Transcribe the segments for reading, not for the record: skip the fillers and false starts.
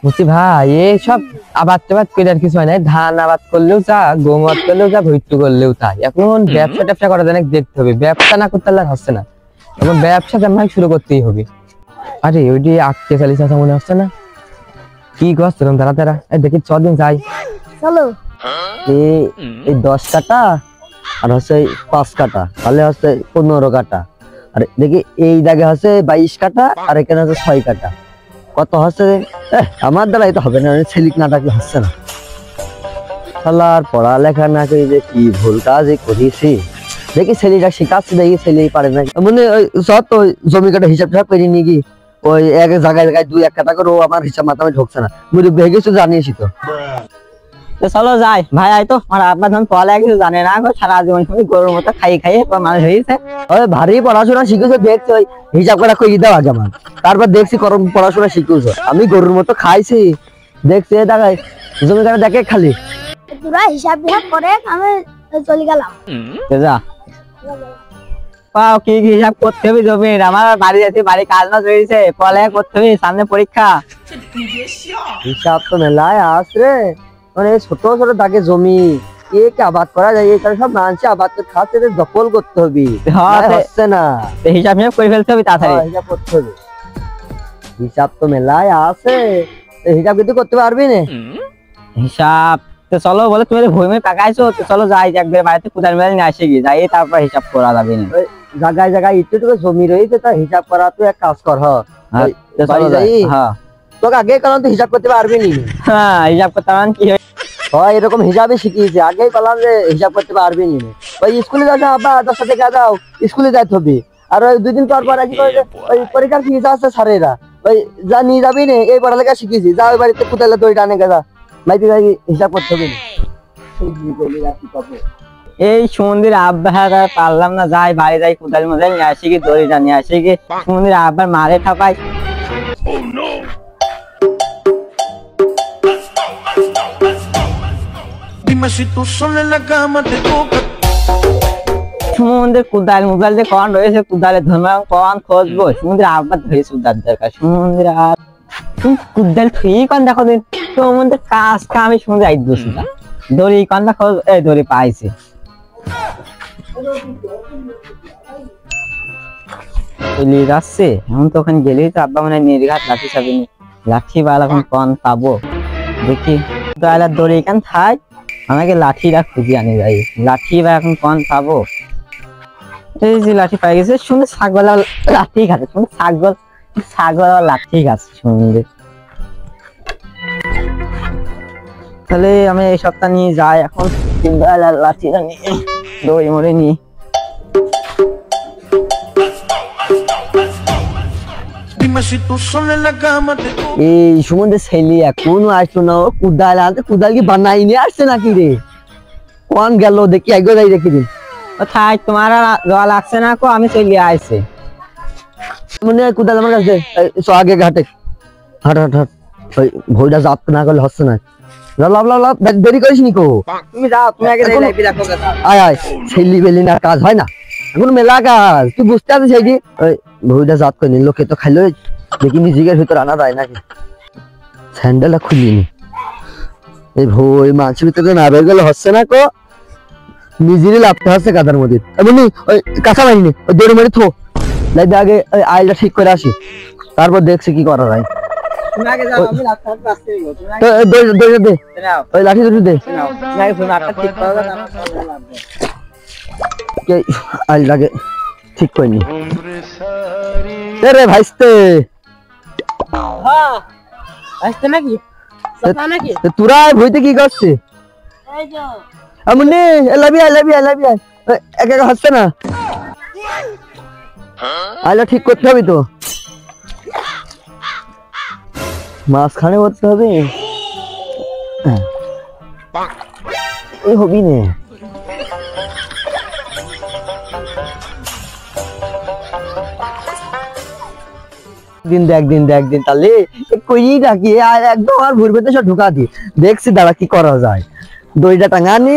বুঝছি ভাই, এই সব আবাদ টাবাদ করে আর কিছু হয় না। ধান আবাদ করলেও যা, গম আবাদ করলেও যা, ভুট্টু করলেও তাই। এখন ব্যবসা করা যায়, দেখতে হবে। ব্যবসা না করতে পারলে হচ্ছে না। এখন ব্যবসা ভাই শুরু করতেই হবে। আরে ওইটি আটকে চালিস আছে মনে হচ্ছে না? কি করছে তারা তারা? দেখি চদিন যাই। চলো। এই 10 কাটা আর হচ্ছে 5 কাটা, তাহলে হচ্ছে 15 কাটা। আর দেখি এই জায়গা হচ্ছে 22 কাটা, আর এখানে হচ্ছে 6 কাটা। কত হচ্ছে? আমার দ্বারা এটা হবে না, ছেলিক না ডাকলে হচ্ছে না। শালার পড়ালেখা না করে যে কি ভুল কাজই করেছি। দেখি ছেলেটা শিখাচ্ছে, দেখি ছেলে পারে না। মানে সব জমি কাটা হিসাব করে নিয়ে গিয়ে ওই এক জায়গায় 2-1 কাটা করে, ও আমার হিসাব মাথায় ঢুকছে না। মুরব্বী হয়ে গেছো, জানিয়েছি তো। চলো যাই ভাই। আয় তো আমার আব্বা ধন পড়ালেখা কিছু জানে না, সারা জীবন শুধু গরুর মতো খাইয়ে মানুষ হয়েছে। ওই ভারী পড়াশোনা শিখেছো, দেখছো ওই হিসাব করা কই দাও আগে আমার, তারপর দেখছি পড়াশোনা শিখেছো। আমি গরুর মতো খাইছি, দেখছি দেখাই জমি কাটা দেখে খালি তোরা হিসাব করে আমি চলে গেলাম। যা কি হিসাব করতে হবে জমির? আমার বাড়ি যাচ্ছে, বাড়ি কাজ না রয়েছে, পড়ালেখা করতে হবে, সামনে পরীক্ষা। হিসাব তো মেলায় আস রে। মানে ছোট ছোট দাগে জমি কে আবাদ করা যায়, এই সব মানুষ আবাদ করে খাচ্ছে, দখল করতে হবে। হচ্ছে না, হিসাব করে ফেলতে হবে তাড়াতাড়ি। হিসাব করতে হবে। হিসাব তো মেলায় আছে, হিসাব কিন্তু করতে পারবি না। হিসাব তো চলো বলে, তুমি ভূমি পাকাইছো তো চলো যাই, একবার বাড়িতে কোদাল মেলে নিয়ে আসে গিয়ে যাই, তারপর হিসাব করা যাবে না। জায়গায় জায়গায় একটু জমি রয়েছে, তার হিসাব করা তুই এক কাজ কর। তোকে আগে কারণ তো হিসাব করতে পারবি নি। হ্যাঁ, হিসাব করতে পারেন কি হয়, এরকম হিসাবে শিখিয়েছে। আগে বললাম যে হিসাব করতে পারবি নি। ওই স্কুলে যাও, আব্বা 10টা থেকে যাও, স্কুলে যাইতে হবে। আর ওই 2 দিন পর পর ওই পরীক্ষার ফিস আছে স্যারেরা, ওই যা নিয়ে যাবি না, এই পড়ালেখা শিখিয়েছি। যা ওই বাড়িতে কোথায় দড়িটা আনে গেছা, মাইপি ভাই হিসাব করতে হবে। এই সুমন্দির আব্বা পারলাম না, যাই বাড়ি যাই, কোদাল মোদাল নিয়ে আসি কি, দড়িটা নিয়ে আসি কি, সুমন্দির আব্বার মারে ঠাপাই। সমুদ্রের কোদাল মোবাইল যে কন রয়েছে, কোদালের ধর্ম কন খোঁজবো, সমুদ্রের আব্বার ধরেছে উদ্ধার দরকার। সমুদ্রের কোদাল ঠিক কন দেখো দিন, সমুদ্রের কাজটা আমি সমুদ্রে আইড বসি না, দড়ি কনটা খোঁজ। এই দড়ি পাইছে। যাচ্ছে এখন তো ওখানে গেলেই তো আব্বা মানে নির্ঘাত লাঠি চাবি, লাঠি বাল এখন কন পাবো দেখি। দড়ি এখান থাক, আমাকে লাঠিটা খুঁজে আনে যাই। লাঠি বা এখন কন পাবো? এই যে লাঠি পাই গেছে, সুন্দর ছাগল লাঠি খাচ্ছে, সুন্দর ছাগল লাঠি খাচ্ছে সুন্দর। তাহলে আমি এই সপ্তাহ নিয়ে যাই এখন, লাঠিটা নিয়ে দড়ি মরে নিয়ে। এই সমুদ্রে ছেলে এখনো আসলো না, কুদাল আনতে। কুদাল কি বানাই নিয়ে আসছে নাকি রে? কোন গেল দেখি, আগে যাই দেখি দিন। থাক, তোমার জল লাগছে না, আমি চলে আসছে। মনে হয় কুদাল আমার কাছে। আগে ঘাটে হাট হাট হাট, ওই ভইটা জাপ না করলে হচ্ছে না। দেরি করিস নি কো, তুমি যাও, তুমি আগে দেখো। আয় আয়, ছেলি বেলি না কাজ হয় না, এখন মেলা কাজ। তুই বুঝতে পারছিস সেই ওই ভইটা জাপ করে নি, লোকে তো খাইলো। দেখি নিজের ভিতর আনা যায় নাকি। স্যান্ডেলটা খুলিনি, এই ভই মাছের ভিতরে না বের গেলে হচ্ছে না কো, নিজেরই লাভতে হচ্ছে কাদার মধ্যে। এমনি ওই কাঁচা মারিনি, ওই দড়ি মারি থো লাইতে আগে ওই আইলটা ঠিক করে আসি, তারপর দেখছি কি করা যায়। ওই লাঠি দুটো দে, আইলটাকে ঠিক করে নি রে ভাইস্তে। তোরা ভইতে কি করছে? একা হচ্ছে না, আইলা ঠিক করতে হবে তো, মাঝখানে করতে হবে। এই হবি নে, দেখ দিন তাহলে কই ডাকি আর একদম আর ভুরবে তো সব ঢুকা দি। দেখছি দাঁড়া কি করা যায়। দড়িটা টাঙানি,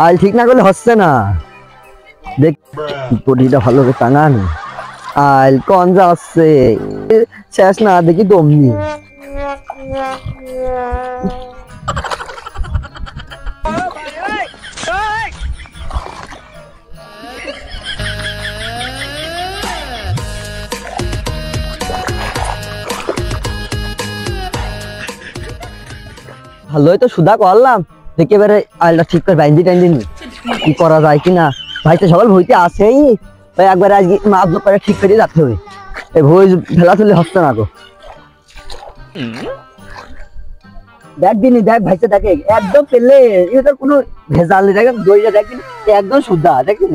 আর ঠিক না করলে হচ্ছে না। দেখ দড়িটা ভালো করে টাঙানি, আইল কন যাচ্ছে শেষ না দেখি দমনি। ভালোই তো সুদা করলাম, দেখে এবারে আইলটা ঠিক করে বাইন্দি টাইন্দি নি কি করা যায় কিনা। ভাই তো সকাল ভইতে আসেই, তাই একবার আজকে মাছ করে ঠিক করে যেতে হবে। এই ভই ফেলা তুলে হচ্ছে না গো। দেখ দিনই দেখ ভাইতে দেখে একদম পেলে এটা কোনো ভেজাল নেই। দেখেন দইটা দেখেন একদম সুদা, দেখেন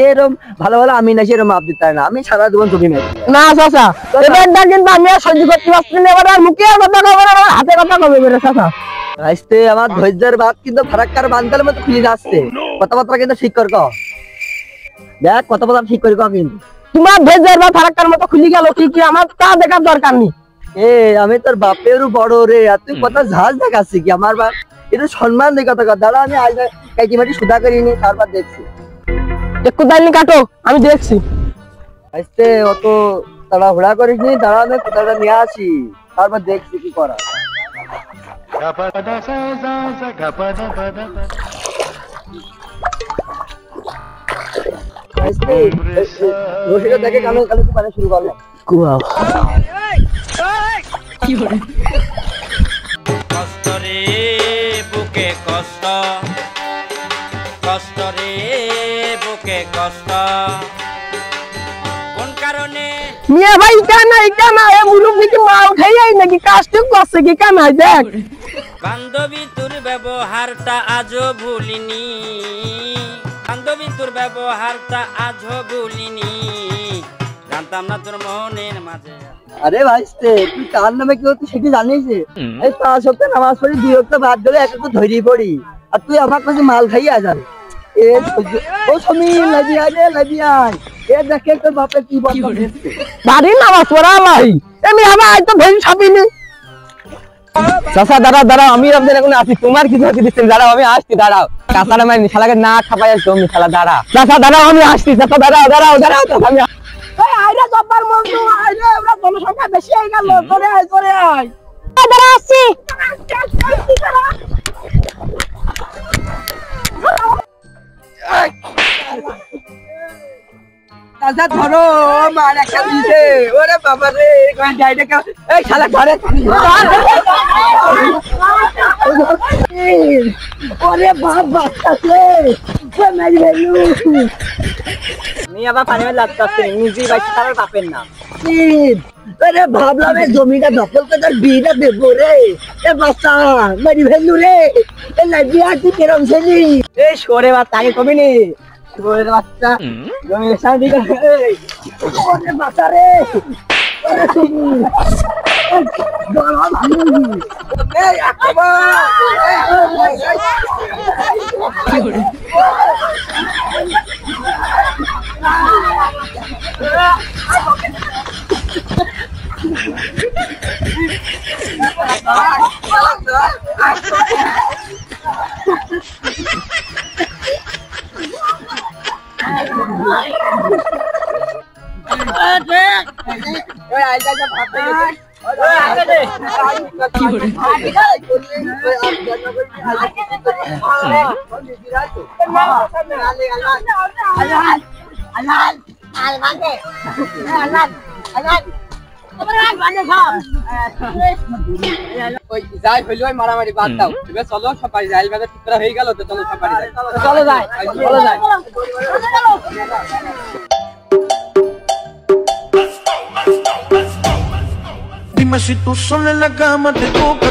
এরকম ভালো ভালো আমি না সেরকম মাপ দিতে পারি না। আমি সারা জীবন জমি মেরে না চাচা, এবারটা কিন্তু আমি আর সহ্য করতে পারছি না। এবার আর মুখে কথা কবে না, হাতে কথা কবে বেরে চাচা। আজকে আমার ধৈর্যের বাদ কিন্তু ফারাক্কার বান্দার মতো খুলে যাচ্ছে। কথাবার্তা কিন্তু ঠিক কর কও। দেখ কথাবার্তা ঠিক করে কও কিন্তু। তোমার ভেজের বা ফারাক্কার মতো খুলে গেল কি কি, আমার তা দেখার দরকার নেই। এ আমি তোর বাপেরও বড় রে, আর তুই কথা ঝাঁজ দেখাচ্ছি কি আমার বাপ। একটু সম্মান দিয়ে কথা কর। দাঁড়া আমি আজ কাকি মাটি সুদা করিনি, তারপর দেখছি। একটু দাইনি কাটো, আমি দেখছি। আজকে অত তাড়াহুড়া করিস নি, দাঁড়া আমি কোথাটা নিয়ে আসি, তারপর দেখছি কি করা। রশিটা দেখে কালো কালো পানি শুরু করলাম। কষ্ট রে বুকে কষ্ট, কষ্ট রে বুকে কষ্ট, কোন কারণে মিয়া ভাই কেন এ মুরুব্বি কি মাল খাইয়াই নাকি কাজটুক করছে কি কেন দেখ। বান্ধবী তোর ব্যবহারটা আজও ভুলিনি, বান্ধবী তোর ব্যবহারটা আজও ভুলিনি, জানতাম না তোর মনের মাঝে। আরে ভাইস্তে তুই কার নামে কি হচ্ছে সেটি জানিস? এই 5 সপ্তাহ নামাজ পড়ি 2 সপ্তাহ বাদ গেলে এক তো ধরি পড়ি, আর তুই আমার কাছে মাল খাইয়া যাবে। এ ও সমীর লাবিয়া রে লাবিয়া, এ দেখে তোর বাপে কি বলছে। বাড়ি নামাজ পড়া লাই আমি আবার আজ তো ভেজ ছাপিনি। চাচা দাঁড়াও, আমি আপনাদের এখন আসি। তোমার কিছু হতে দিচ্ছেন, দাঁড়াও আমি আসছি। দাঁড়াও কাঁচারা মাইনি শালাকে না খাপাই আসছি অমনি শালা। দাঁড়া চাচা দাঁড়াও, আমি আসছি। চাচা দাঁড়াও চাচা আমি আইরা জব্বার বন্ধু আইরা, আমরা জনসংখ্যা বেশি হয়ে গেল। ধরে আয় দাঁড়া আসছি। চাচা ধরো মার একটা দিছে। ওরে বাবা রে, কোন যাইটা কা এই শালা ঘরে। ওরে বাপ বাচ্চাছে ও মেরি ভেলু। আমি আবার পানি মধ্যে লাগতাছে, নিজেই বাইতে তার বাপের না। আরে ভাবলাম এই জমিটা দখল করে তার বিয়েটা দেবো রে। এ বাচ্চা মেরি ভেলু রে, এ লাইবিয়া কি কেরম ছেলি। এই সরে বাচ্চা আগে কবি নি, সরে বাচ্চা জমির সাথে ওরে বাচ্চা রে, ওরে তুমি দলা ভালো এই আকবা। যাই হইলো মারামারি বাদ দাও, এবার চলো সবাই রাইল বাজার ঠিক করা হয়ে গেল তো, চলো সবাই চলো যাই। Dime si tú sola en la cama te toca.